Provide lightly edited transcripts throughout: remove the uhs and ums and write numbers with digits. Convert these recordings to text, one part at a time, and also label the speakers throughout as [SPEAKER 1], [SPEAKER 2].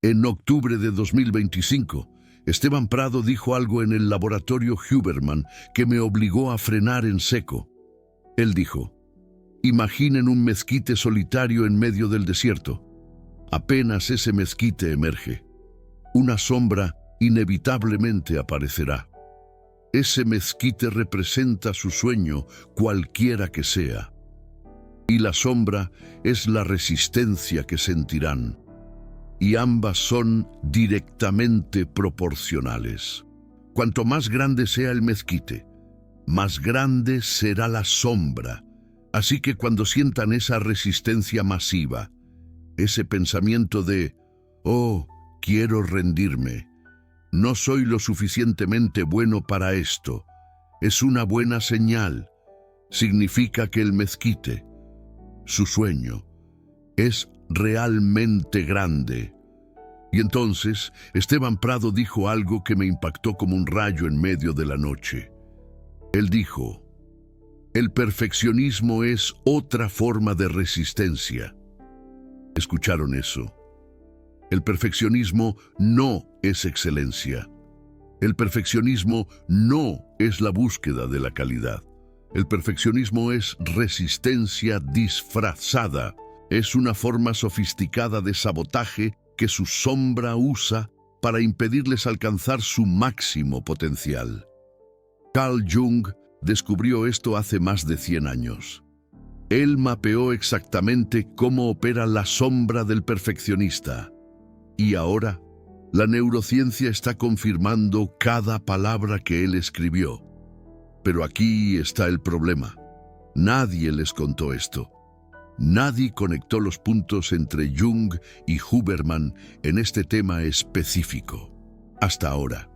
[SPEAKER 1] En octubre de 2025, Esteban Prado dijo algo en el laboratorio Huberman que me obligó a frenar en seco. Él dijo: imaginen un mezquite solitario en medio del desierto. Apenas ese mezquite emerge, una sombra inevitablemente aparecerá. Ese mezquite representa su sueño, cualquiera que sea. Y la sombra es la resistencia que sentirán. Y ambas son directamente proporcionales. Cuanto más grande sea el mezquite, más grande será la sombra. Así que cuando sientan esa resistencia masiva, ese pensamiento de, oh, quiero rendirme, no soy lo suficientemente bueno para esto, es una buena señal. Significa que el mezquite, su sueño, es realmente grande. Y entonces Esteban Prado dijo algo que me impactó como un rayo en medio de la noche. Él dijo: el perfeccionismo es otra forma de resistencia. ¿Escucharon eso? El perfeccionismo no es excelencia. El perfeccionismo no es la búsqueda de la calidad. El perfeccionismo es resistencia disfrazada. Es una forma sofisticada de sabotaje que su sombra usa para impedirles alcanzar su máximo potencial. Carl Jung descubrió esto hace más de 100 años. Él mapeó exactamente cómo opera la sombra del perfeccionista. Y ahora, la neurociencia está confirmando cada palabra que él escribió. Pero aquí está el problema. Nadie les contó esto. Nadie conectó los puntos entre Jung y Huberman en este tema específico. Hasta ahora.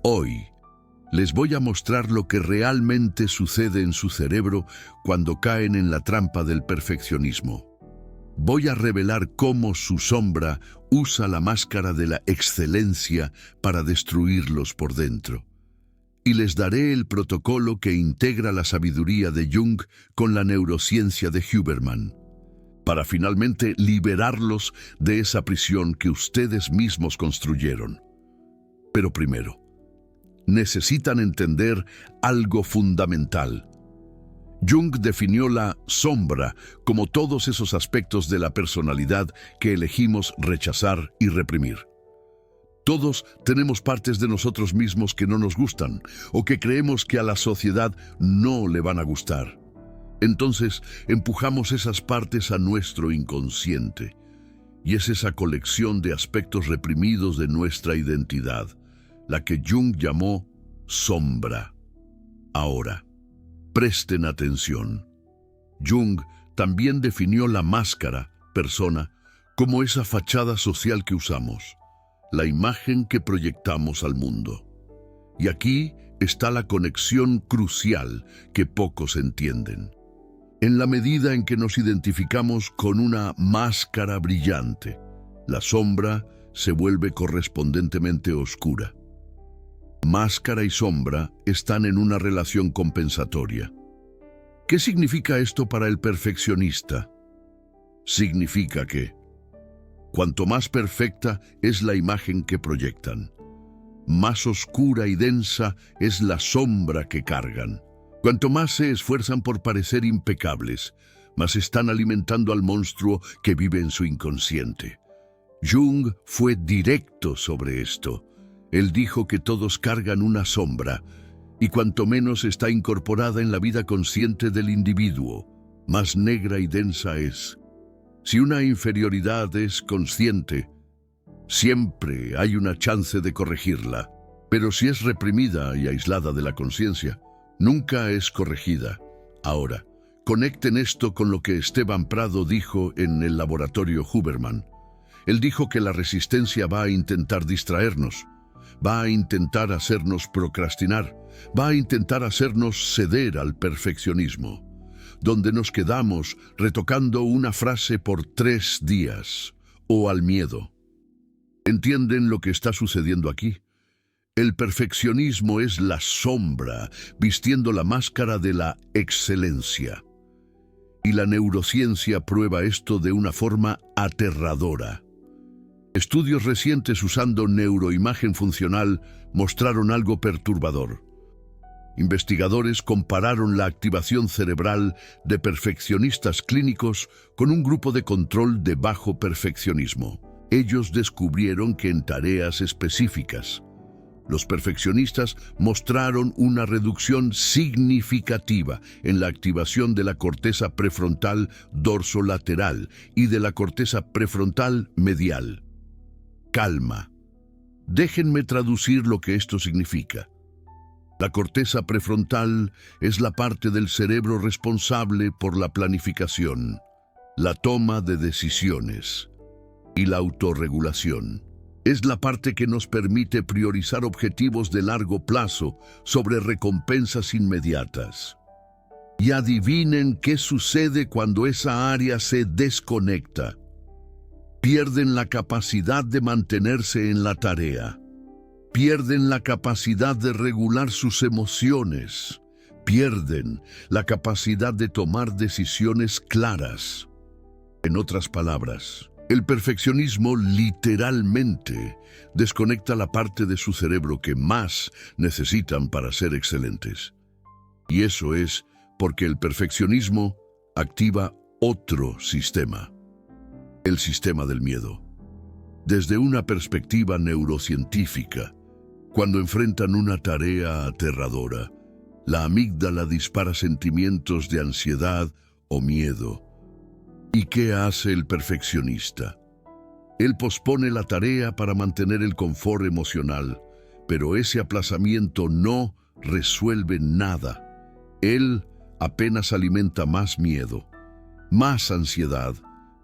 [SPEAKER 1] Hoy, les voy a mostrar lo que realmente sucede en su cerebro cuando caen en la trampa del perfeccionismo. Voy a revelar cómo su sombra usa la máscara de la excelencia para destruirlos por dentro. Y les daré el protocolo que integra la sabiduría de Jung con la neurociencia de Huberman, para finalmente liberarlos de esa prisión que ustedes mismos construyeron. Pero primero, necesitan entender algo fundamental. Jung definió la sombra como todos esos aspectos de la personalidad que elegimos rechazar y reprimir. Todos tenemos partes de nosotros mismos que no nos gustan o que creemos que a la sociedad no le van a gustar. Entonces, empujamos esas partes a nuestro inconsciente. Y es esa colección de aspectos reprimidos de nuestra identidad, la que Jung llamó sombra. Ahora, presten atención. Jung también definió la máscara, persona, como esa fachada social que usamos, la imagen que proyectamos al mundo. Y aquí está la conexión crucial que pocos entienden. En la medida en que nos identificamos con una máscara brillante, la sombra se vuelve correspondentemente oscura. Máscara y sombra están en una relación compensatoria. ¿Qué significa esto para el perfeccionista? Significa que cuanto más perfecta es la imagen que proyectan, más oscura y densa es la sombra que cargan. Cuanto más se esfuerzan por parecer impecables, más están alimentando al monstruo que vive en su inconsciente. Jung fue directo sobre esto. Él dijo que todos cargan una sombra, y cuanto menos está incorporada en la vida consciente del individuo, más negra y densa es. Si una inferioridad es consciente, siempre hay una chance de corregirla, pero si es reprimida y aislada de la conciencia, nunca es corregida. Ahora, conecten esto con lo que Esteban Prado dijo en el laboratorio Huberman. Él dijo que la resistencia va a intentar distraernos, va a intentar hacernos procrastinar, va a intentar hacernos ceder al perfeccionismo, donde nos quedamos retocando una frase por 3 días, o al miedo. ¿Entienden lo que está sucediendo aquí? El perfeccionismo es la sombra vistiendo la máscara de la excelencia. Y la neurociencia prueba esto de una forma aterradora. Estudios recientes usando neuroimagen funcional mostraron algo perturbador. Investigadores compararon la activación cerebral de perfeccionistas clínicos con un grupo de control de bajo perfeccionismo. Ellos descubrieron que en tareas específicas, los perfeccionistas mostraron una reducción significativa en la activación de la corteza prefrontal dorsolateral y de la corteza prefrontal medial. Calma. Déjenme traducir lo que esto significa. La corteza prefrontal es la parte del cerebro responsable por la planificación, la toma de decisiones y la autorregulación. Es la parte que nos permite priorizar objetivos de largo plazo sobre recompensas inmediatas. Y adivinen qué sucede cuando esa área se desconecta. Pierden la capacidad de mantenerse en la tarea. Pierden la capacidad de regular sus emociones. Pierden la capacidad de tomar decisiones claras. En otras palabras, el perfeccionismo literalmente desconecta la parte de su cerebro que más necesitan para ser excelentes. Y eso es porque el perfeccionismo activa otro sistema, el sistema del miedo. Desde una perspectiva neurocientífica, cuando enfrentan una tarea aterradora, la amígdala dispara sentimientos de ansiedad o miedo. ¿Y qué hace el perfeccionista? Él pospone la tarea para mantener el confort emocional, pero ese aplazamiento no resuelve nada. Él apenas alimenta más miedo, más ansiedad,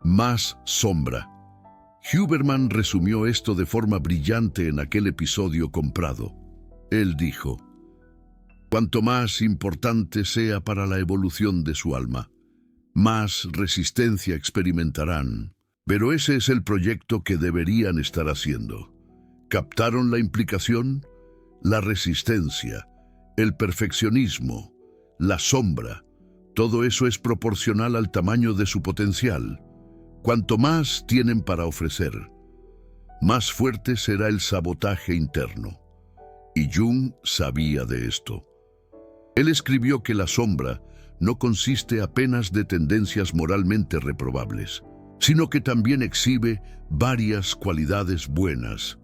[SPEAKER 1] más sombra. Huberman resumió esto de forma brillante en aquel episodio comprado. Él dijo: cuanto más importante sea para la evolución de su alma, más resistencia experimentarán. Pero ese es el proyecto que deberían estar haciendo. ¿Captaron la implicación? La resistencia, el perfeccionismo, la sombra, todo eso es proporcional al tamaño de su potencial. Cuanto más tienen para ofrecer, más fuerte será el sabotaje interno. Y Jung sabía de esto. Él escribió que la sombra no consiste apenas de tendencias moralmente reprobables, sino que también exhibe varias cualidades buenas,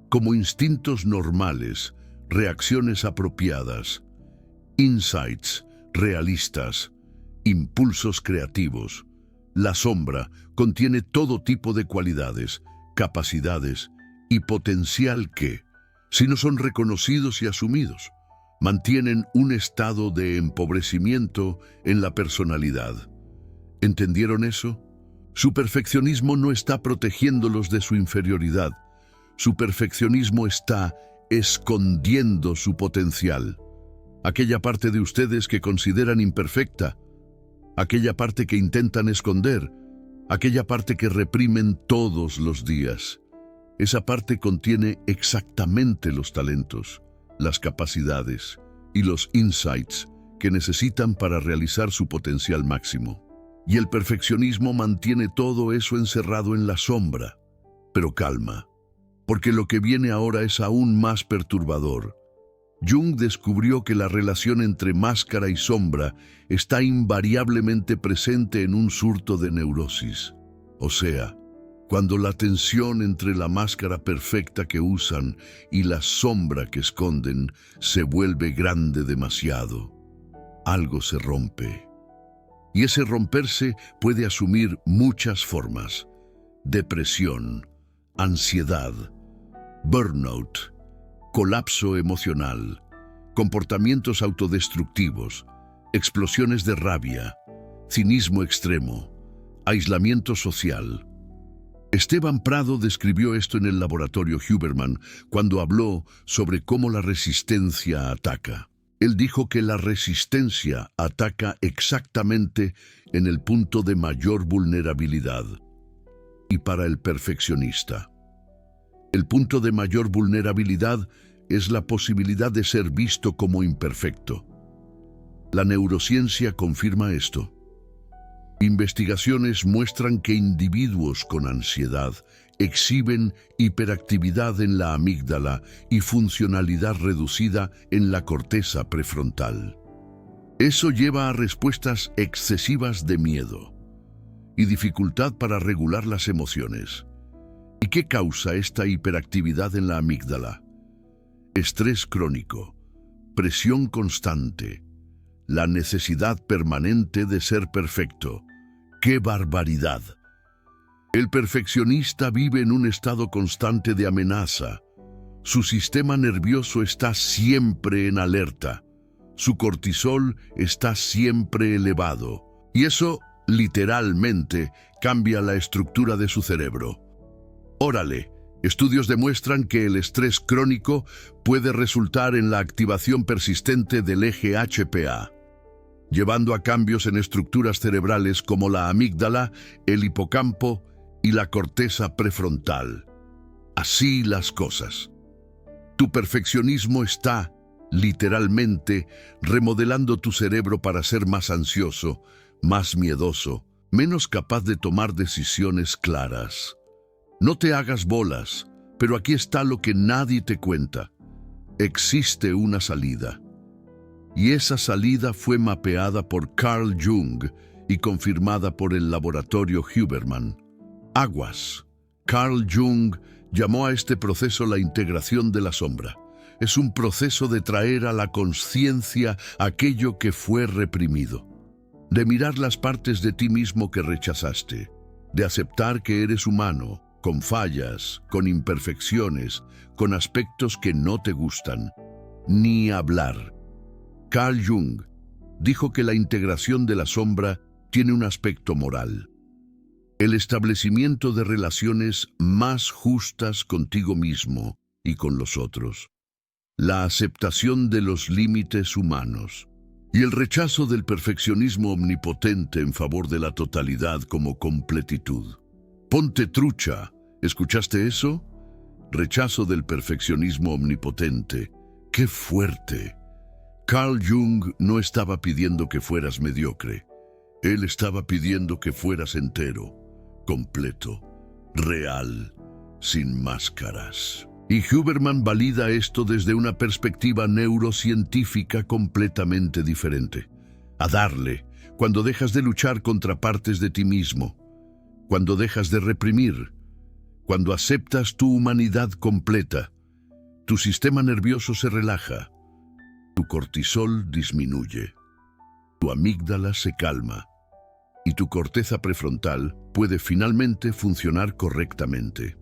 [SPEAKER 1] como instintos normales, reacciones apropiadas, insights realistas, impulsos creativos. La sombra contiene todo tipo de cualidades, capacidades y potencial que, si no son reconocidos y asumidos, mantienen un estado de empobrecimiento en la personalidad. ¿Entendieron eso? Su perfeccionismo no está protegiéndolos de su inferioridad. Su perfeccionismo está escondiendo su potencial. Aquella parte de ustedes que consideran imperfecta, aquella parte que intentan esconder, aquella parte que reprimen todos los días. Esa parte contiene exactamente los talentos, las capacidades y los insights que necesitan para realizar su potencial máximo. Y el perfeccionismo mantiene todo eso encerrado en la sombra. Pero calma, porque lo que viene ahora es aún más perturbador. Jung descubrió que la relación entre máscara y sombra está invariablemente presente en un surto de neurosis. O sea, cuando la tensión entre la máscara perfecta que usan y la sombra que esconden se vuelve grande demasiado, algo se rompe. Y ese romperse puede asumir muchas formas: depresión, ansiedad, burnout, colapso emocional, comportamientos autodestructivos, explosiones de rabia, cinismo extremo, aislamiento social. Esteban Prado describió esto en el laboratorio Huberman cuando habló sobre cómo la resistencia ataca. Él dijo que la resistencia ataca exactamente en el punto de mayor vulnerabilidad. Y para el perfeccionista, el punto de mayor vulnerabilidad es la posibilidad de ser visto como imperfecto. La neurociencia confirma esto. Investigaciones muestran que individuos con ansiedad exhiben hiperactividad en la amígdala y funcionalidad reducida en la corteza prefrontal. Eso lleva a respuestas excesivas de miedo y dificultad para regular las emociones. ¿Y qué causa esta hiperactividad en la amígdala? Estrés crónico, presión constante, la necesidad permanente de ser perfecto. ¡Qué barbaridad! El perfeccionista vive en un estado constante de amenaza. Su sistema nervioso está siempre en alerta. Su cortisol está siempre elevado. Y eso, literalmente, cambia la estructura de su cerebro. Órale, estudios demuestran que el estrés crónico puede resultar en la activación persistente del eje HPA, llevando a cambios en estructuras cerebrales como la amígdala, el hipocampo y la corteza prefrontal. Así las cosas. Tu perfeccionismo está, literalmente, remodelando tu cerebro para ser más ansioso, más miedoso, menos capaz de tomar decisiones claras. No te hagas bolas, pero aquí está lo que nadie te cuenta. Existe una salida. Y esa salida fue mapeada por Carl Jung y confirmada por el laboratorio Huberman. Aguas. Carl Jung llamó a este proceso la integración de la sombra. Es un proceso de traer a la conciencia aquello que fue reprimido, de mirar las partes de ti mismo que rechazaste, de aceptar que eres humano, con fallas, con imperfecciones, con aspectos que no te gustan. Ni hablar. Carl Jung dijo que la integración de la sombra tiene un aspecto moral. El establecimiento de relaciones más justas contigo mismo y con los otros. La aceptación de los límites humanos. Y el rechazo del perfeccionismo omnipotente en favor de la totalidad como completitud. Ponte trucha. ¿Escuchaste eso? Rechazo del perfeccionismo omnipotente. ¡Qué fuerte! Carl Jung no estaba pidiendo que fueras mediocre. Él estaba pidiendo que fueras entero, completo, real, sin máscaras. Y Huberman valida esto desde una perspectiva neurocientífica completamente diferente. A darle, cuando dejas de luchar contra partes de ti mismo, cuando dejas de reprimir, cuando aceptas tu humanidad completa, tu sistema nervioso se relaja, tu cortisol disminuye, tu amígdala se calma y tu corteza prefrontal puede finalmente funcionar correctamente.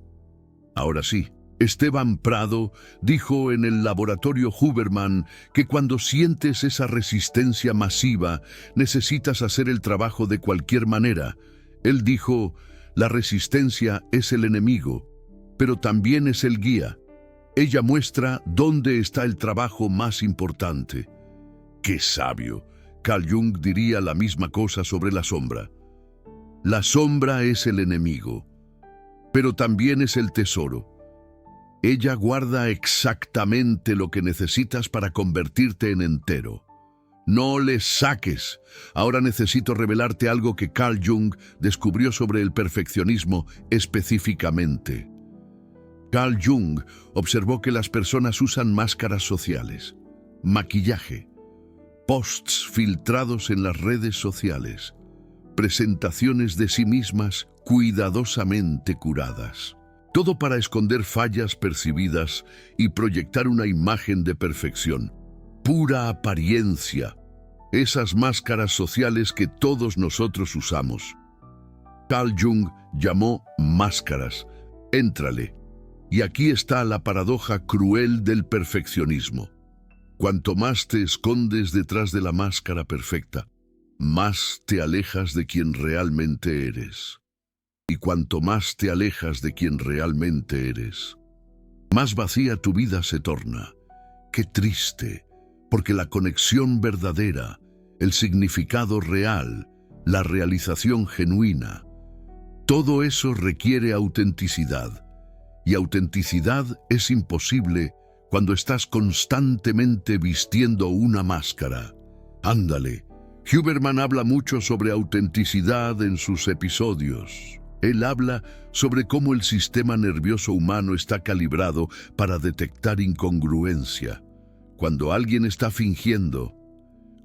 [SPEAKER 1] Ahora sí, Esteban Prado dijo en el laboratorio Huberman que cuando sientes esa resistencia masiva, necesitas hacer el trabajo de cualquier manera. Él dijo, la resistencia es el enemigo, pero también es el guía. Ella muestra dónde está el trabajo más importante. ¡Qué sabio! Carl Jung diría la misma cosa sobre la sombra. La sombra es el enemigo, pero también es el tesoro. Ella guarda exactamente lo que necesitas para convertirte en entero. No le saques. Ahora necesito revelarte algo que Carl Jung descubrió sobre el perfeccionismo específicamente. Carl Jung observó que las personas usan máscaras sociales, maquillaje, posts filtrados en las redes sociales, presentaciones de sí mismas cuidadosamente curadas. Todo para esconder fallas percibidas y proyectar una imagen de perfección. Pura apariencia. Esas máscaras sociales que todos nosotros usamos. Carl Jung llamó máscaras. Éntrale. Y aquí está la paradoja cruel del perfeccionismo. Cuanto más te escondes detrás de la máscara perfecta, más te alejas de quien realmente eres. Y cuanto más te alejas de quien realmente eres, más vacía tu vida se torna. Qué triste, porque la conexión verdadera, el significado real, la realización genuina, todo eso requiere autenticidad. Y autenticidad es imposible cuando estás constantemente vistiendo una máscara. Ándale, Huberman habla mucho sobre autenticidad en sus episodios. Él habla sobre cómo el sistema nervioso humano está calibrado para detectar incongruencia. Cuando alguien está fingiendo,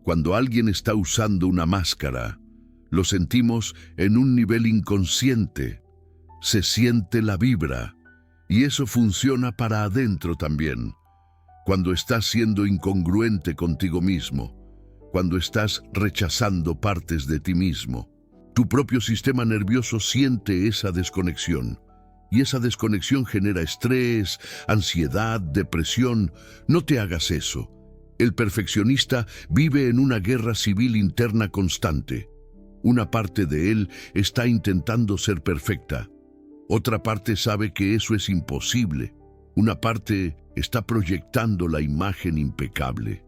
[SPEAKER 1] cuando alguien está usando una máscara, lo sentimos en un nivel inconsciente. Se siente la vibra, y eso funciona para adentro también. Cuando estás siendo incongruente contigo mismo, cuando estás rechazando partes de ti mismo, tu propio sistema nervioso siente esa desconexión. Y esa desconexión genera estrés, ansiedad, depresión. No te hagas eso. El perfeccionista vive en una guerra civil interna constante. Una parte de él está intentando ser perfecta. Otra parte sabe que eso es imposible. Una parte está proyectando la imagen impecable.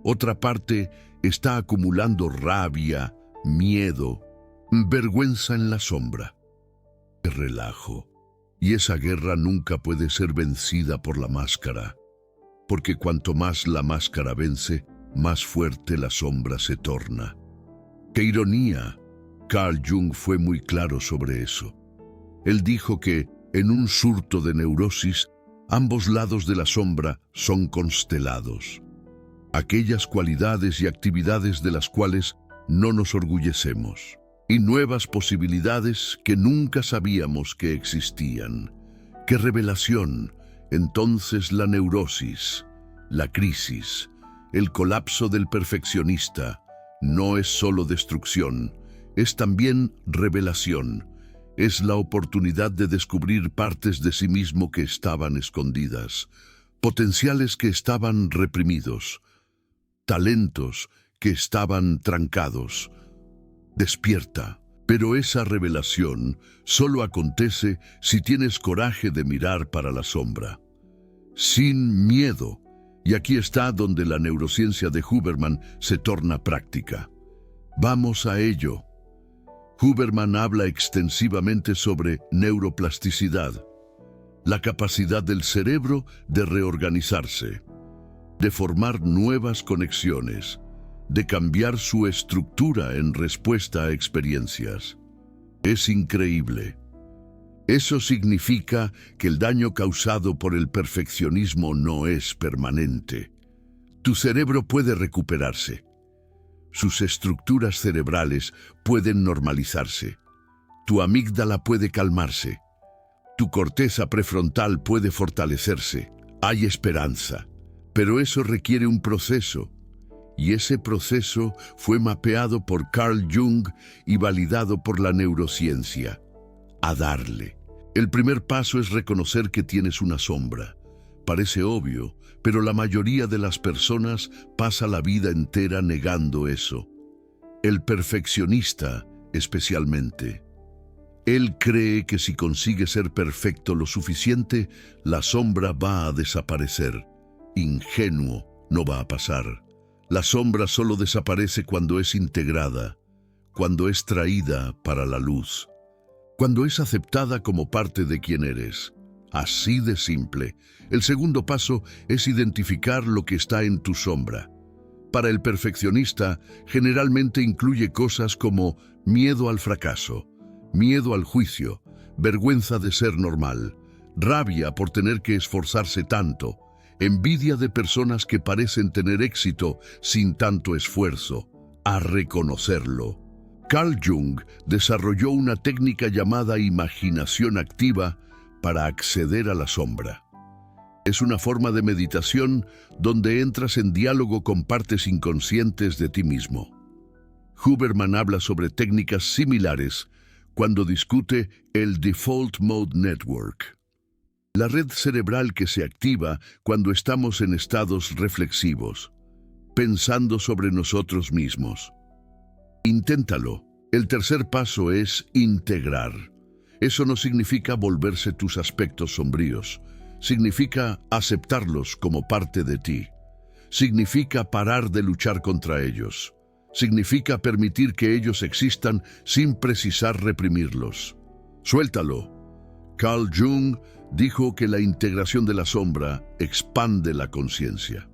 [SPEAKER 1] Otra parte está acumulando rabia, miedo, vergüenza en la sombra. ¡Qué relajo! Y esa guerra nunca puede ser vencida por la máscara, porque cuanto más la máscara vence, más fuerte la sombra se torna. ¡Qué ironía! Carl Jung fue muy claro sobre eso. Él dijo que, en un surto de neurosis, ambos lados de la sombra son constelados. Aquellas cualidades y actividades de las cuales no nos orgullecemos, y nuevas posibilidades que nunca sabíamos que existían. ¡Qué revelación! Entonces la neurosis, la crisis, el colapso del perfeccionista, no es solo destrucción, es también revelación. Es la oportunidad de descubrir partes de sí mismo que estaban escondidas, potenciales que estaban reprimidos, talentos que estaban trancados. Despierta, pero esa revelación solo acontece si tienes coraje de mirar para la sombra, sin miedo. Y aquí está donde la neurociencia de Huberman se torna práctica. Vamos a ello. Huberman habla extensivamente sobre neuroplasticidad, la capacidad del cerebro de reorganizarse, de formar nuevas conexiones, de cambiar su estructura en respuesta a experiencias. Es increíble. Eso significa que el daño causado por el perfeccionismo no es permanente. Tu cerebro puede recuperarse. Sus estructuras cerebrales pueden normalizarse. Tu amígdala puede calmarse. Tu corteza prefrontal puede fortalecerse. Hay esperanza. Pero eso requiere un proceso. Y ese proceso fue mapeado por Carl Jung y validado por la neurociencia. A darle. El primer paso es reconocer que tienes una sombra. Parece obvio, pero la mayoría de las personas pasa la vida entera negando eso. El perfeccionista, especialmente. Él cree que si consigue ser perfecto lo suficiente, la sombra va a desaparecer. Ingenuo, no va a pasar. La sombra solo desaparece cuando es integrada, cuando es traída para la luz, cuando es aceptada como parte de quien eres. Así de simple. El segundo paso es identificar lo que está en tu sombra. Para el perfeccionista, generalmente incluye cosas como miedo al fracaso, miedo al juicio, vergüenza de ser normal, rabia por tener que esforzarse tanto, envidia de personas que parecen tener éxito sin tanto esfuerzo. A reconocerlo. Carl Jung desarrolló una técnica llamada imaginación activa para acceder a la sombra. Es una forma de meditación donde entras en diálogo con partes inconscientes de ti mismo. Huberman habla sobre técnicas similares cuando discute el Default Mode Network, la red cerebral que se activa cuando estamos en estados reflexivos, pensando sobre nosotros mismos. Inténtalo. El tercer paso es integrar. Eso no significa volverse tus aspectos sombríos. Significa aceptarlos como parte de ti. Significa parar de luchar contra ellos. Significa permitir que ellos existan sin precisar reprimirlos. Suéltalo. Carl Jung dijo que la integración de la sombra expande la conciencia.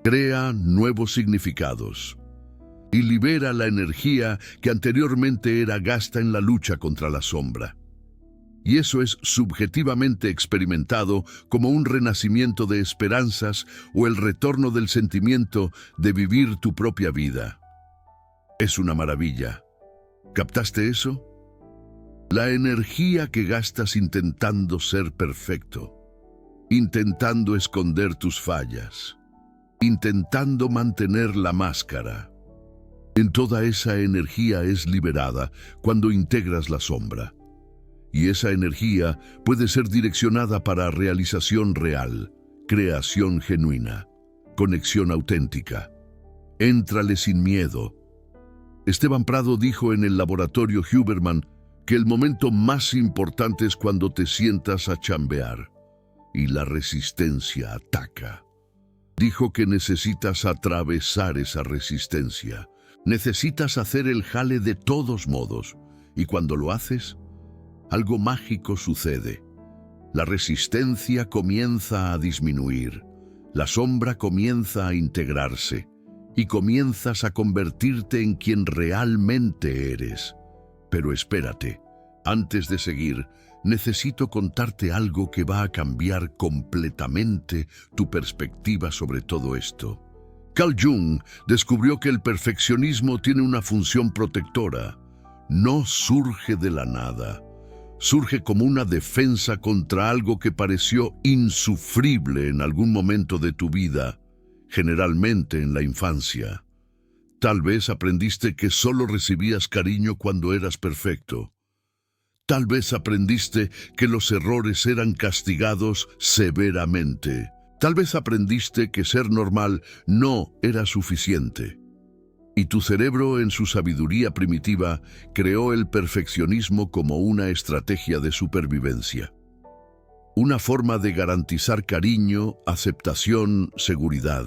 [SPEAKER 1] Crea nuevos significados. y libera la energía que anteriormente era gasta en la lucha contra la sombra. Y eso es subjetivamente experimentado como un renacimiento de esperanzas o el retorno del sentimiento de vivir tu propia vida. Es una maravilla. ¿Captaste eso? La energía que gastas intentando ser perfecto, intentando esconder tus fallas, intentando mantener la máscara. En toda esa energía es liberada cuando integras la sombra. Y esa energía puede ser direccionada para realización real, creación genuina, conexión auténtica. Éntrale sin miedo. Esteban Prado dijo en el laboratorio Huberman que el momento más importante es cuando te sientas a chambear y la resistencia ataca. Dijo que necesitas atravesar esa resistencia. Necesitas hacer el jale de todos modos. Y cuando lo haces, algo mágico sucede. La resistencia comienza a disminuir. La sombra comienza a integrarse. Y comienzas a convertirte en quien realmente eres. Pero espérate, antes de seguir, necesito contarte algo que va a cambiar completamente tu perspectiva sobre todo esto. Carl Jung descubrió que el perfeccionismo tiene una función protectora. No surge de la nada. Surge como una defensa contra algo que pareció insufrible en algún momento de tu vida, generalmente en la infancia. Tal vez aprendiste que solo recibías cariño cuando eras perfecto. Tal vez aprendiste que los errores eran castigados severamente. Tal vez aprendiste que ser normal no era suficiente. Y tu cerebro, en su sabiduría primitiva, creó el perfeccionismo como una estrategia de supervivencia. Una forma de garantizar cariño, aceptación, seguridad.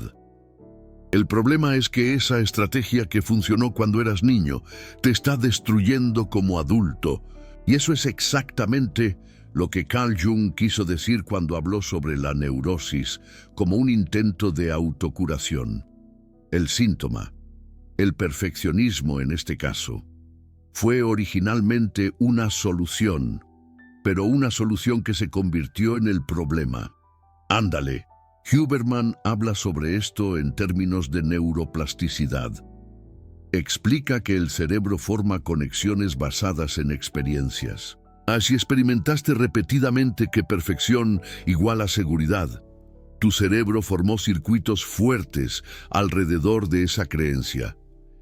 [SPEAKER 1] El problema es que esa estrategia que funcionó cuando eras niño te está destruyendo como adulto. Y eso es exactamente lo que Carl Jung quiso decir cuando habló sobre la neurosis como un intento de autocuración. El síntoma, el perfeccionismo en este caso, fue originalmente una solución, pero una solución que se convirtió en el problema. Ándale, Huberman habla sobre esto en términos de neuroplasticidad. Explica que el cerebro forma conexiones basadas en experiencias. Si experimentaste repetidamente que perfección iguala seguridad, tu cerebro formó circuitos fuertes alrededor de esa creencia,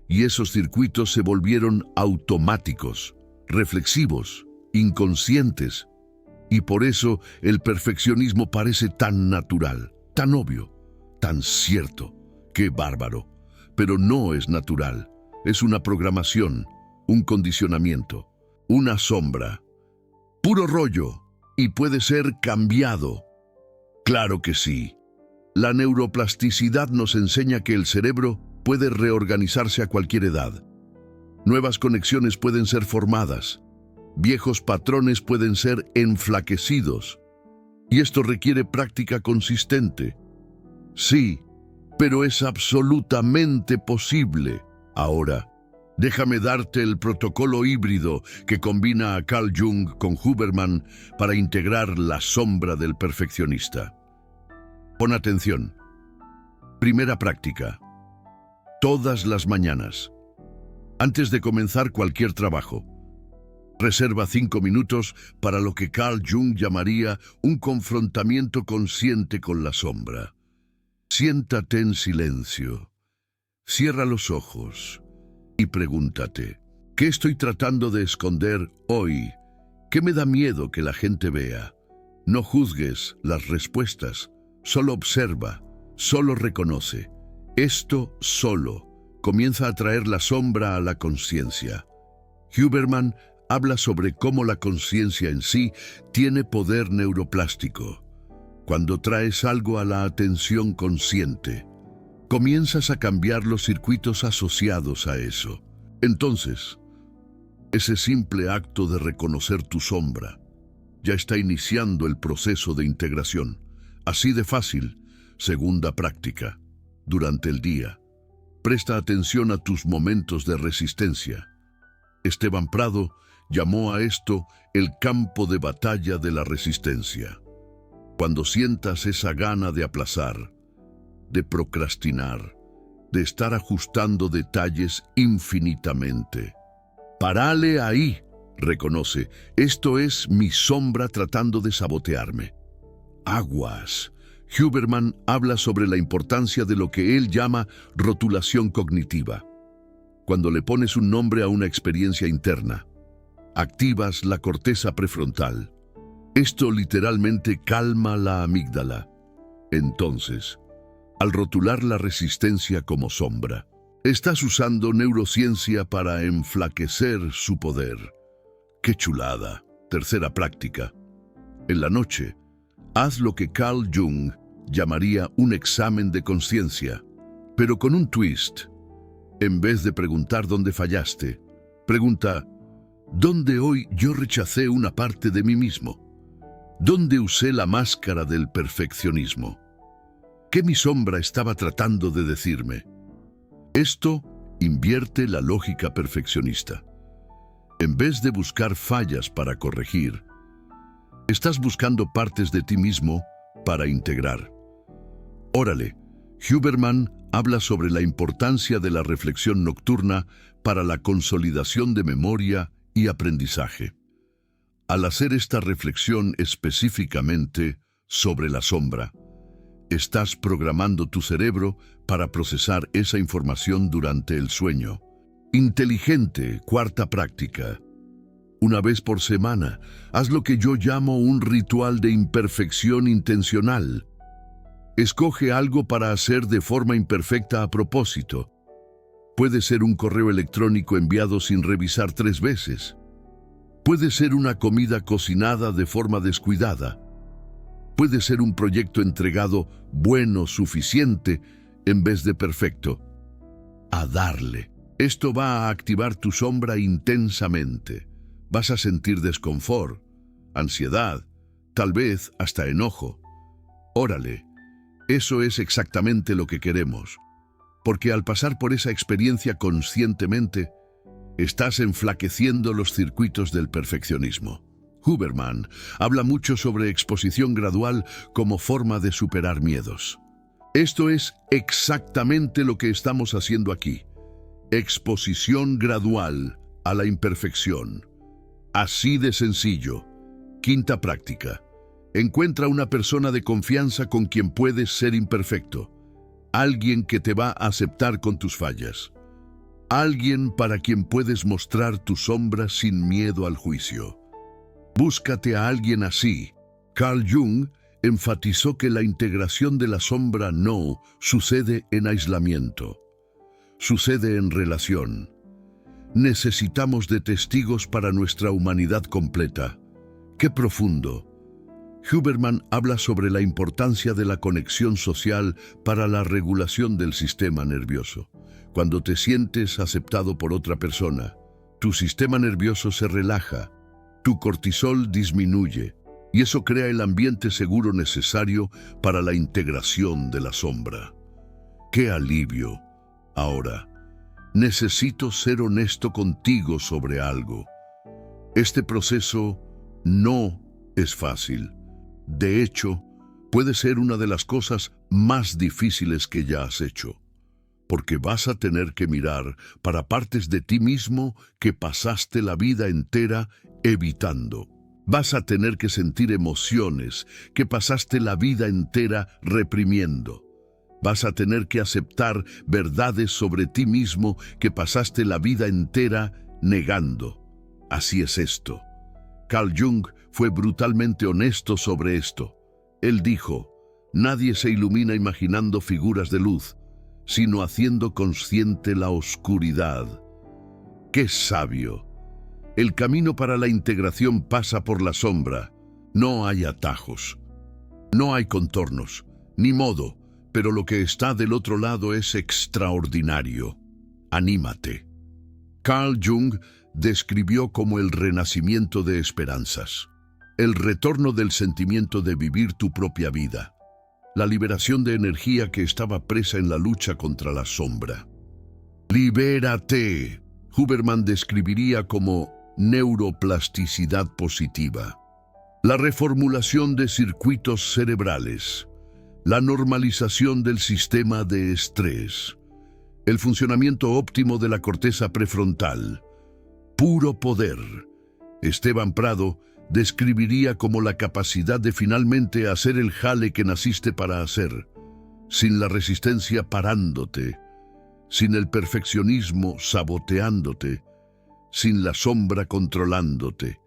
[SPEAKER 1] y esos circuitos se volvieron automáticos, reflexivos, inconscientes, y por eso el perfeccionismo parece tan natural, tan obvio, tan cierto. ¡Qué bárbaro! Pero no es natural. Es una programación, un condicionamiento, una sombra. Puro rollo, y puede ser cambiado. Claro que sí. La neuroplasticidad nos enseña que el cerebro puede reorganizarse a cualquier edad. Nuevas conexiones pueden ser formadas. Viejos patrones pueden ser enflaquecidos. Y esto requiere práctica consistente. Sí, pero es absolutamente posible. Ahora, déjame darte el protocolo híbrido que combina a Carl Jung con Huberman para integrar la sombra del perfeccionista. Pon atención. Primera práctica. Todas las mañanas, antes de comenzar cualquier trabajo, reserva 5 minutos para lo que Carl Jung llamaría un confrontamiento consciente con la sombra. Siéntate en silencio. Cierra los ojos y pregúntate, ¿qué estoy tratando de esconder hoy? ¿Qué me da miedo que la gente vea? No juzgues las respuestas, solo observa, solo reconoce. Esto solo comienza a traer la sombra a la conciencia. Huberman habla sobre cómo la conciencia en sí tiene poder neuroplástico. Cuando traes algo a la atención consciente, comienzas a cambiar los circuitos asociados a eso. Entonces, ese simple acto de reconocer tu sombra ya está iniciando el proceso de integración. Así de fácil. Segunda práctica. Durante el día, Presta atención a tus momentos de resistencia. Esteban Prado llamó a esto el campo de batalla de la resistencia. Cuando sientas esa gana de aplazar, de procrastinar, de estar ajustando detalles infinitamente, párale ahí, reconoce, esto es mi sombra tratando de sabotearme. Aguas. Huberman habla sobre la importancia de lo que él llama rotulación cognitiva. Cuando le pones un nombre a una experiencia interna, activas la corteza prefrontal. Esto literalmente calma la amígdala. Entonces, al rotular la resistencia como sombra, estás usando neurociencia para enflaquecer su poder. ¡Qué chulada! Tercera práctica. En la noche, haz lo que Carl Jung llamaría un examen de conciencia, pero con un twist. En vez de preguntar dónde fallaste, pregunta, ¿dónde hoy yo rechacé una parte de mí mismo? ¿Dónde usé la máscara del perfeccionismo? ¿Qué mi sombra estaba tratando de decirme? Esto invierte la lógica perfeccionista. En vez de buscar fallas para corregir, estás buscando partes de ti mismo para integrar. Órale, Huberman habla sobre la importancia de la reflexión nocturna para la consolidación de memoria y aprendizaje. Al hacer esta reflexión específicamente sobre la sombra, estás programando tu cerebro para procesar esa información durante el sueño. Inteligente, cuarta práctica. Una vez por semana, haz lo que yo llamo un ritual de imperfección intencional. Escoge algo para hacer de forma imperfecta a propósito. Puede ser un correo electrónico enviado sin revisar 3 veces. Puede ser una comida cocinada de forma descuidada. Puede ser un proyecto entregado bueno, suficiente, en vez de perfecto. A darle. Esto va a activar tu sombra intensamente. Vas a sentir desconfort, ansiedad, tal vez hasta enojo. Órale, eso es exactamente lo que queremos. Porque al pasar por esa experiencia conscientemente, estás enflaqueciendo los circuitos del perfeccionismo. Huberman habla mucho sobre exposición gradual como forma de superar miedos. Esto es exactamente lo que estamos haciendo aquí. Exposición gradual a la imperfección. Así de sencillo. Quinta práctica. Encuentra una persona de confianza con quien puedes ser imperfecto. Alguien que te va a aceptar con tus fallas. Alguien para quien puedes mostrar tu sombra sin miedo al juicio. Búscate a alguien así. Carl Jung enfatizó que la integración de la sombra no sucede en aislamiento. Sucede en relación. Necesitamos de testigos para nuestra humanidad completa. ¡Qué profundo! Huberman habla sobre la importancia de la conexión social para la regulación del sistema nervioso. Cuando te sientes aceptado por otra persona, tu sistema nervioso se relaja, tu cortisol disminuye, y eso crea el ambiente seguro necesario para la integración de la sombra. ¡Qué alivio! Ahora, necesito ser honesto contigo sobre algo. Este proceso no es fácil. De hecho, puede ser una de las cosas más difíciles que ya has hecho, porque vas a tener que mirar para partes de ti mismo que pasaste la vida entera evitando. Vas a tener que sentir emociones que pasaste la vida entera reprimiendo. Vas a tener que aceptar verdades sobre ti mismo que pasaste la vida entera negando. Así es esto. Carl Jung fue brutalmente honesto sobre esto. Él dijo, nadie se ilumina imaginando figuras de luz, sino haciendo consciente la oscuridad. ¡Qué sabio! El camino para la integración pasa por la sombra. No hay atajos. No hay contornos, ni modo, pero lo que está del otro lado es extraordinario. Anímate. Carl Jung describió como el renacimiento de esperanzas, el retorno del sentimiento de vivir tu propia vida, la liberación de energía que estaba presa en la lucha contra la sombra. Libérate. Huberman describiría como neuroplasticidad positiva, la reformulación de circuitos cerebrales, la normalización del sistema de estrés, el funcionamiento óptimo de la corteza prefrontal. Puro poder. Esteban Prado describiría como la capacidad de finalmente hacer el jale que naciste para hacer, sin la resistencia parándote, sin el perfeccionismo saboteándote, sin la sombra controlándote.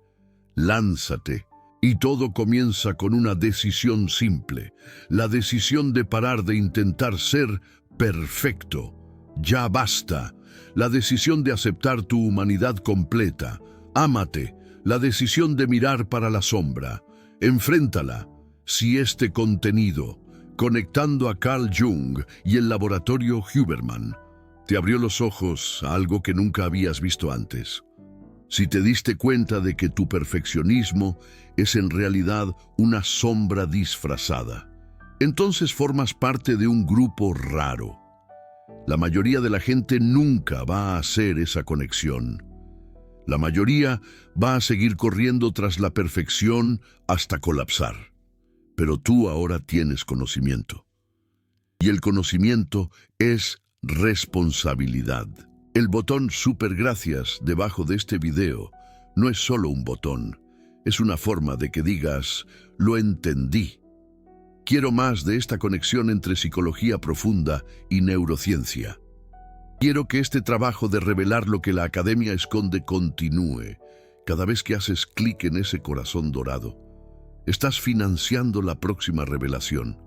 [SPEAKER 1] Lánzate, y todo comienza con una decisión simple, la decisión de parar de intentar ser perfecto. Ya basta. La decisión de aceptar tu humanidad completa. Ámate. La decisión de mirar para la sombra. Enfréntala. Si este contenido, conectando a Carl Jung y el laboratorio Huberman, te abrió los ojos a algo que nunca habías visto antes. Si te diste cuenta de que tu perfeccionismo es en realidad una sombra disfrazada, entonces formas parte de un grupo raro. La mayoría de la gente nunca va a hacer esa conexión. La mayoría va a seguir corriendo tras la perfección hasta colapsar. Pero tú ahora tienes conocimiento. Y el conocimiento es responsabilidad. El botón Super Gracias debajo de este video no es solo un botón, es una forma de que digas, lo entendí. Quiero más de esta conexión entre psicología profunda y neurociencia. Quiero que este trabajo de revelar lo que la academia esconde continúe. Cada vez que haces clic en ese corazón dorado, estás financiando la próxima revelación.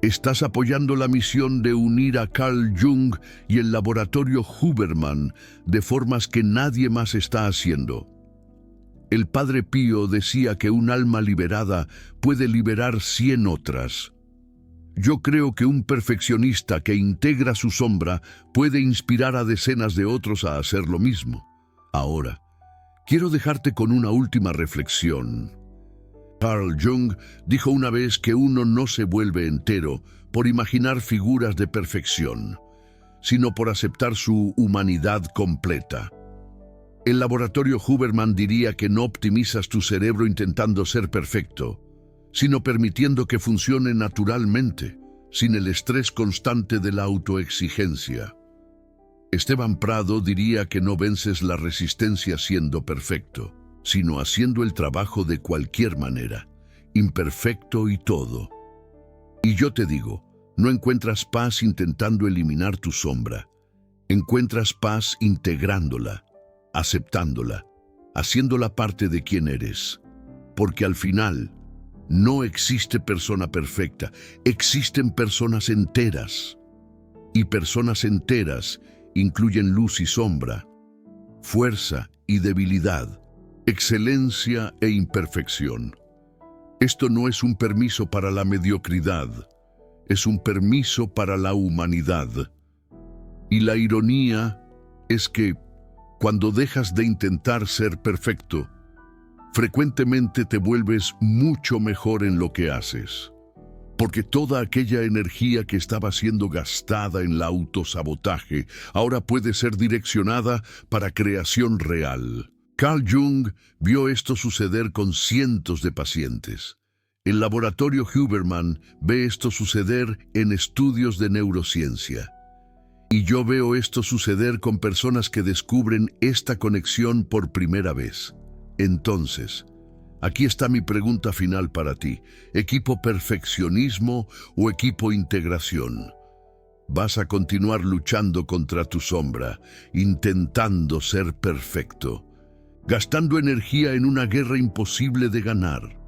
[SPEAKER 1] Estás apoyando la misión de unir a Carl Jung y el laboratorio Huberman de formas que nadie más está haciendo. El Padre Pío decía que un alma liberada puede liberar 100 otras. Yo creo que un perfeccionista que integra su sombra puede inspirar a decenas de otros a hacer lo mismo. Ahora, quiero dejarte con una última reflexión. Carl Jung dijo una vez que uno no se vuelve entero por imaginar figuras de perfección, sino por aceptar su humanidad completa. El laboratorio Huberman diría que no optimizas tu cerebro intentando ser perfecto, sino permitiendo que funcione naturalmente, sin el estrés constante de la autoexigencia. Esteban Prado diría que no vences la resistencia siendo perfecto, sino haciendo el trabajo de cualquier manera, imperfecto y todo. Y yo te digo, no encuentras paz intentando eliminar tu sombra, encuentras paz integrándola, aceptándola, haciéndola parte de quien eres. Porque al final, no existe persona perfecta, existen personas enteras. Y personas enteras incluyen luz y sombra, fuerza y debilidad, excelencia e imperfección. Esto no es un permiso para la mediocridad, es un permiso para la humanidad. Y la ironía es que, cuando dejas de intentar ser perfecto, frecuentemente te vuelves mucho mejor en lo que haces. Porque toda aquella energía que estaba siendo gastada en el autosabotaje ahora puede ser direccionada para creación real. Carl Jung vio esto suceder con cientos de pacientes. El laboratorio Huberman ve esto suceder en estudios de neurociencia. Y yo veo esto suceder con personas que descubren esta conexión por primera vez. Entonces, aquí está mi pregunta final para ti. ¿Equipo perfeccionismo o equipo integración? ¿Vas a continuar luchando contra tu sombra, intentando ser perfecto, gastando energía en una guerra imposible de ganar?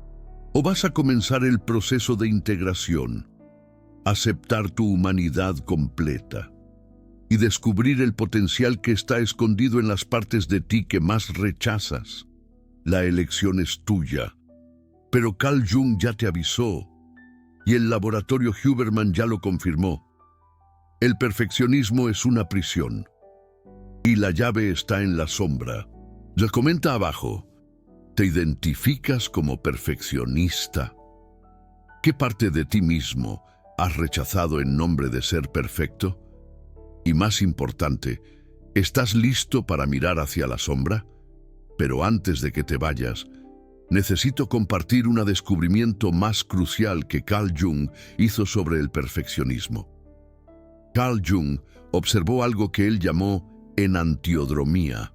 [SPEAKER 1] ¿O vas a comenzar el proceso de integración, aceptar tu humanidad completa y descubrir el potencial que está escondido en las partes de ti que más rechazas? La elección es tuya. Pero Carl Jung ya te avisó, y el laboratorio Huberman ya lo confirmó. El perfeccionismo es una prisión, y la llave está en la sombra. Ya comenta abajo, ¿te identificas como perfeccionista? ¿Qué parte de ti mismo has rechazado en nombre de ser perfecto? Y más importante, ¿estás listo para mirar hacia la sombra? Pero antes de que te vayas, necesito compartir un descubrimiento más crucial que Carl Jung hizo sobre el perfeccionismo. Carl Jung observó algo que él llamó enantiodromía.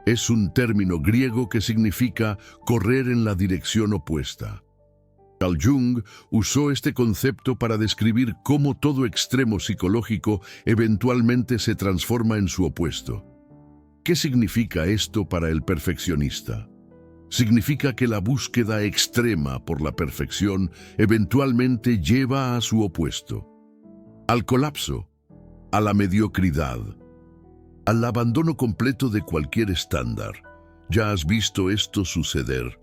[SPEAKER 1] Es un término griego que significa correr en la dirección opuesta. Carl Jung usó este concepto para describir cómo todo extremo psicológico eventualmente se transforma en su opuesto. ¿Qué significa esto para el perfeccionista? Significa que la búsqueda extrema por la perfección eventualmente lleva a su opuesto, al colapso, a la mediocridad, al abandono completo de cualquier estándar. Ya has visto esto suceder.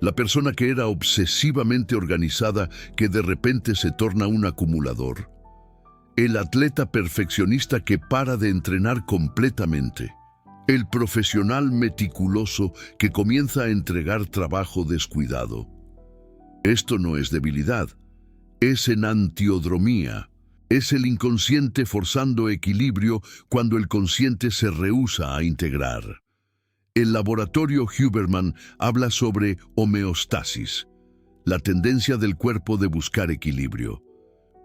[SPEAKER 1] La persona que era obsesivamente organizada que de repente se torna un acumulador. El atleta perfeccionista que para de entrenar completamente. El profesional meticuloso que comienza a entregar trabajo descuidado. Esto no es debilidad, es enantiodromía. Es el inconsciente forzando equilibrio cuando el consciente se rehúsa a integrar. El laboratorio Huberman habla sobre homeostasis, la tendencia del cuerpo de buscar equilibrio.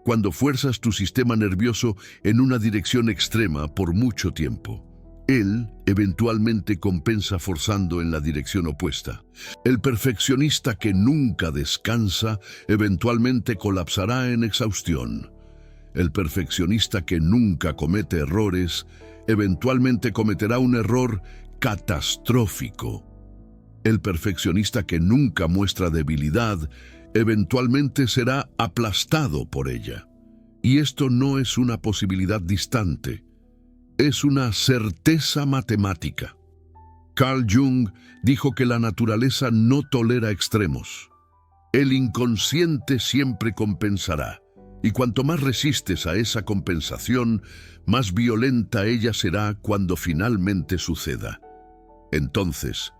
[SPEAKER 1] Cuando fuerzas tu sistema nervioso en una dirección extrema por mucho tiempo, él eventualmente compensa forzando en la dirección opuesta. El perfeccionista que nunca descansa eventualmente colapsará en exhaustión. El perfeccionista que nunca comete errores, eventualmente cometerá un error catastrófico. El perfeccionista que nunca muestra debilidad, eventualmente será aplastado por ella. Y esto no es una posibilidad distante, es una certeza matemática. Carl Jung dijo que la naturaleza no tolera extremos. El inconsciente siempre compensará. Y cuanto más resistes a esa compensación, más violenta ella será cuando finalmente suceda. Entonces,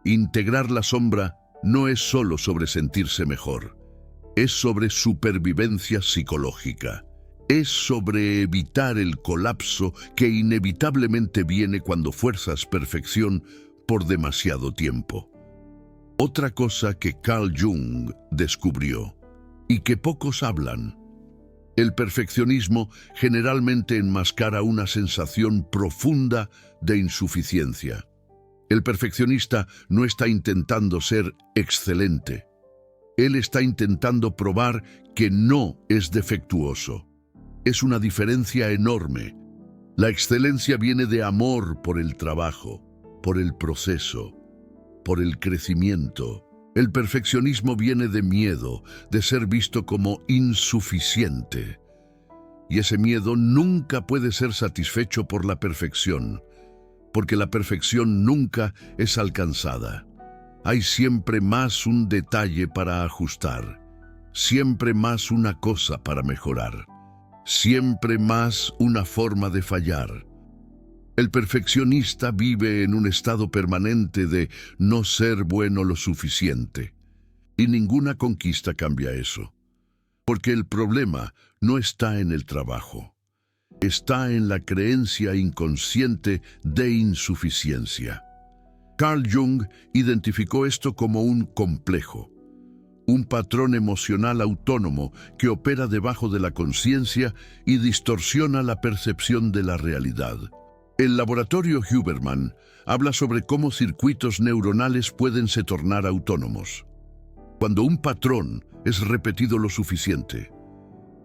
[SPEAKER 1] integrar la sombra no es solo sobre sentirse mejor, es sobre supervivencia psicológica, es sobre evitar el colapso que inevitablemente viene cuando fuerzas perfección por demasiado tiempo. Otra cosa que Carl Jung descubrió, y que pocos hablan, el perfeccionismo generalmente enmascara una sensación profunda de insuficiencia. El perfeccionista no está intentando ser excelente. Él está intentando probar que no es defectuoso. Es una diferencia enorme. La excelencia viene de amor por el trabajo, por el proceso, por el crecimiento. El perfeccionismo viene de miedo, de ser visto como insuficiente. Y ese miedo nunca puede ser satisfecho por la perfección, porque la perfección nunca es alcanzada. Hay siempre más un detalle para ajustar, siempre más una cosa para mejorar, siempre más una forma de fallar. El perfeccionista vive en un estado permanente de no ser bueno lo suficiente. Y ninguna conquista cambia eso. Porque el problema no está en el trabajo. Está en la creencia inconsciente de insuficiencia. Carl Jung identificó esto como un complejo, un patrón emocional autónomo que opera debajo de la conciencia y distorsiona la percepción de la realidad. El laboratorio Huberman habla sobre cómo circuitos neuronales pueden se tornar autónomos. Cuando un patrón es repetido lo suficiente,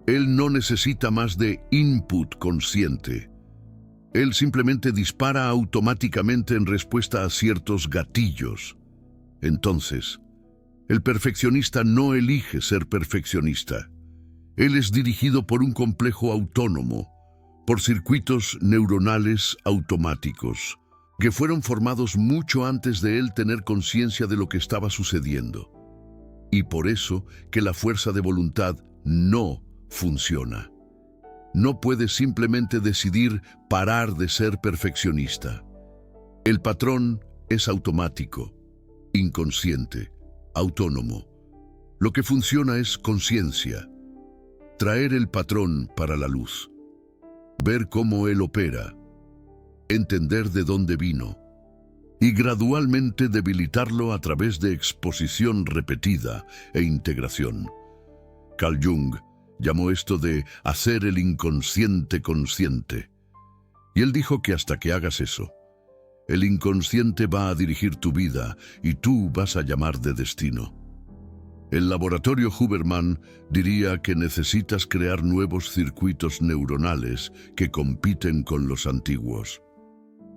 [SPEAKER 1] él no necesita más de input consciente. Él simplemente dispara automáticamente en respuesta a ciertos gatillos. Entonces, el perfeccionista no elige ser perfeccionista. Él es dirigido por un complejo autónomo, por circuitos neuronales automáticos, que fueron formados mucho antes de él tener conciencia de lo que estaba sucediendo. Y por eso que la fuerza de voluntad no funciona. No puede simplemente decidir parar de ser perfeccionista. El patrón es automático, inconsciente, autónomo. Lo que funciona es conciencia, traer el patrón para la luz. ver cómo él opera, entender de dónde vino y gradualmente debilitarlo a través de exposición repetida e integración. Carl Jung llamó esto de hacer el inconsciente consciente. Y él dijo que hasta que hagas eso, el inconsciente va a dirigir tu vida y tú vas a llamar de destino. El laboratorio Huberman diría que necesitas crear nuevos circuitos neuronales que compiten con los antiguos.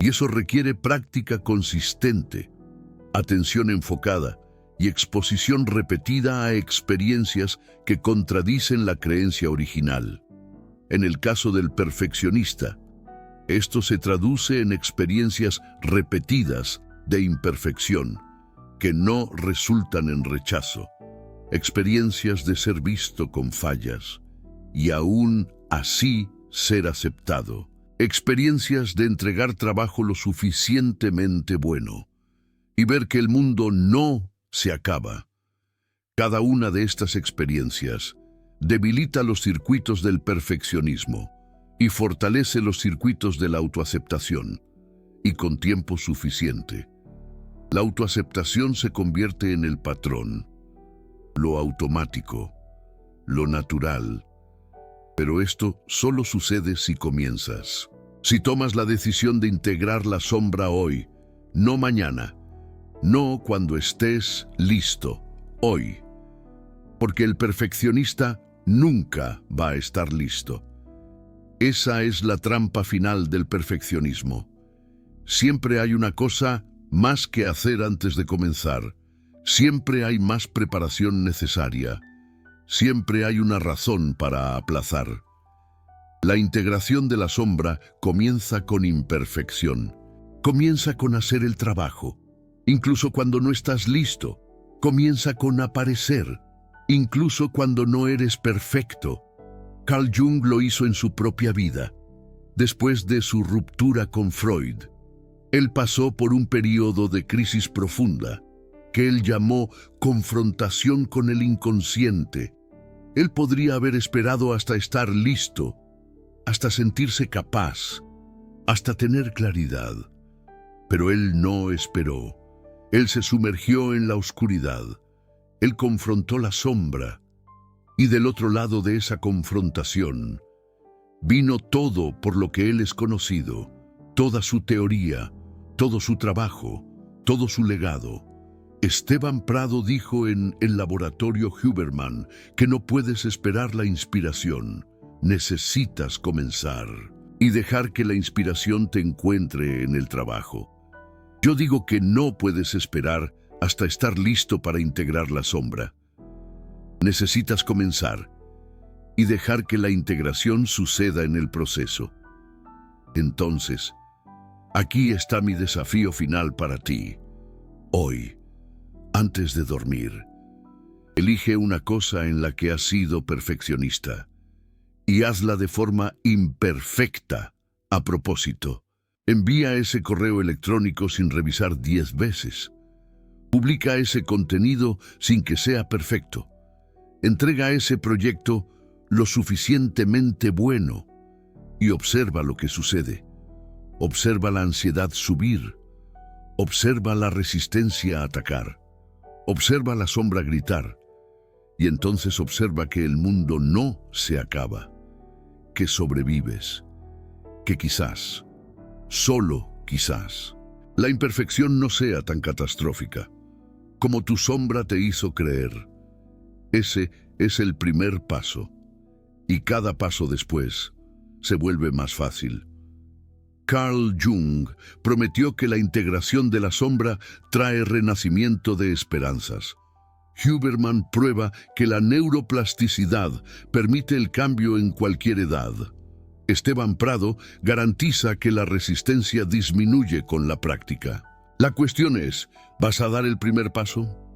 [SPEAKER 1] Y eso requiere práctica consistente, atención enfocada y exposición repetida a experiencias que contradicen la creencia original. En el caso del perfeccionista, esto se traduce en experiencias repetidas de imperfección que no resultan en rechazo, experiencias de ser visto con fallas y aún así ser aceptado, experiencias de entregar trabajo lo suficientemente bueno y ver que el mundo no se acaba. Cada una de estas experiencias debilita los circuitos del perfeccionismo y fortalece los circuitos de la autoaceptación, y con tiempo suficiente, la autoaceptación se convierte en el patrón, lo automático, lo natural. Pero esto solo sucede si comienzas. Si tomas la decisión de integrar la sombra hoy, no mañana, no cuando estés listo, hoy. Porque el perfeccionista nunca va a estar listo. Esa es la trampa final del perfeccionismo. Siempre hay una cosa más que hacer antes de comenzar. Siempre hay más preparación necesaria. Siempre hay una razón para aplazar. La integración de la sombra comienza con imperfección. Comienza con hacer el trabajo. Incluso cuando no estás listo. Comienza con aparecer. Incluso cuando no eres perfecto. Carl Jung lo hizo en su propia vida. Después de su ruptura con Freud, él pasó por un periodo de crisis profunda, que él llamó confrontación con el inconsciente. Él podría haber esperado hasta estar listo, hasta sentirse capaz, hasta tener claridad. Pero él no esperó. Él se sumergió en la oscuridad. Él confrontó la sombra. Y del otro lado de esa confrontación, vino todo por lo que él es conocido, toda su teoría, todo su trabajo, todo su legado. Esteban Prado dijo en el laboratorio Huberman que no puedes esperar la inspiración, necesitas comenzar y dejar que la inspiración te encuentre en el trabajo. Yo digo que no puedes esperar hasta estar listo para integrar la sombra. Necesitas comenzar y dejar que la integración suceda en el proceso. Entonces, aquí está mi desafío final para ti. Hoy, antes de dormir, elige una cosa en la que has sido perfeccionista y hazla de forma imperfecta a propósito. Envía ese correo electrónico sin revisar 10 veces. Publica ese contenido sin que sea perfecto. Entrega ese proyecto lo suficientemente bueno y observa lo que sucede. Observa la ansiedad subir. Observa la resistencia a atacar. Observa la sombra gritar. Y entonces observa que el mundo no se acaba, que sobrevives, que quizás, solo quizás, la imperfección no sea tan catastrófica como tu sombra te hizo creer. Ese es el primer paso, y cada paso después se vuelve más fácil. Carl Jung prometió que la integración de la sombra trae renacimiento de esperanzas. Huberman prueba que la neuroplasticidad permite el cambio en cualquier edad. Esteban Prado garantiza que la resistencia disminuye con la práctica. La cuestión es, ¿vas a dar el primer paso?